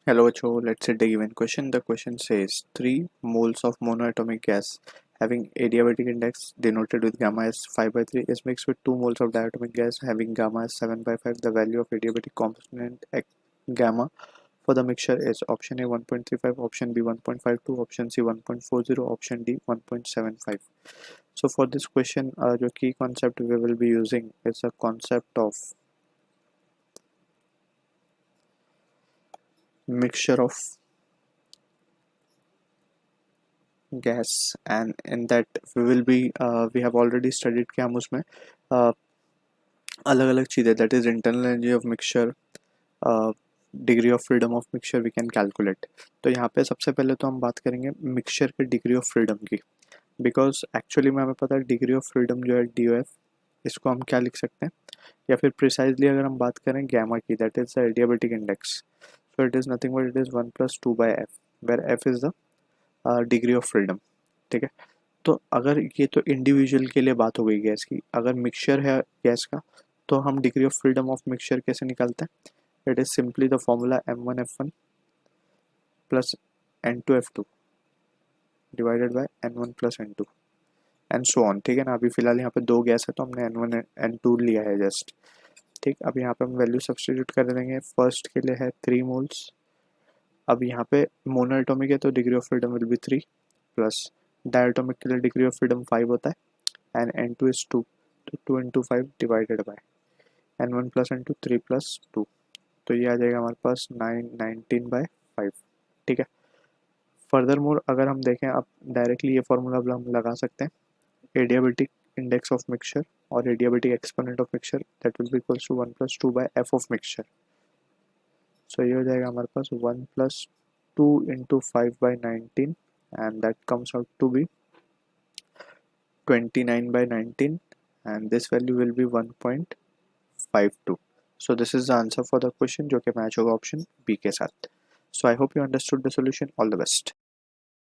Hello, Cho. Let's say the given question. The question says 3 moles of monoatomic gas having adiabatic index denoted with gamma as 5 by 3 is mixed with 2 moles of diatomic gas having gamma as 7 by 5. The value of adiabatic component gamma for the mixture is option A 1.35, option B 1.52, option C 1.40, option D 1.75. So for this question, the key concept we will be using is a concept of mixture of gas, and in that we have already studied कि हम उसमें अलग अलग चीज़ें that is internal energy of mixture, degree of freedom of mixture we can calculate. तो यहाँ पे सबसे पहले तो हम बात करेंगे मिक्सचर के डिग्री ऑफ फ्रीडम की, बिकॉज एक्चुअली में हमें पता है डिग्री ऑफ फ्रीडम जो है डी ओ एफ, इसको हम क्या लिख सकते हैं, या फिर प्रिसाइजली अगर हम बात करें गैमा की, that is the adiabatic index, so it is nothing but it is 1+2/f, where F is the degree of freedom. ठीक है, तो अगर ये तो इंडिविजुअल के लिए बात हो गई गैस की, अगर मिक्सचर है गैस का तो हम degree of freedom of mixture कैसे निकालते हैं? It is simply the formula m1f1 plus n2f2 divided by n1 plus n2 and so on. ठीक है ना, अभी फिलहाल यहाँ पे दो गैस है तो हमने n1 n2 लिया है जस्ट। ठीक, अब यहाँ पे हम वैल्यू सब्सटीट्यूट कर देंगे। फर्स्ट के लिए है 3 मोल्स, अब यहाँ पे मोनोएटॉमिक है तो degree of freedom will be 3, plus diatomic के लिए डिग्री ऑफ फ्रीडम 5 होता है एंड n2 इज 2, तो 2 into 5 divided by n1 plus n2 3 plus 2, तो ये आ जाएगा हमारे पास 19/5। ठीक है, फर्दर मोर अगर हम देखें अब डायरेक्टली ये फॉर्मूला हम लगा सकते हैं, एडियाबेटिक इंडेक्स ऑफ मिक्सचर और adiabatic exponent of mixture that will be equals to 1+2/f of mixture. So ये हो जाएगा हमारे पास 1+2 into 5/19 and that comes out to be 29/19 and this value will be 1.52. So this is the answer for the question जो कि match होगा option B के साथ। So I hope you understood the solution. All the best.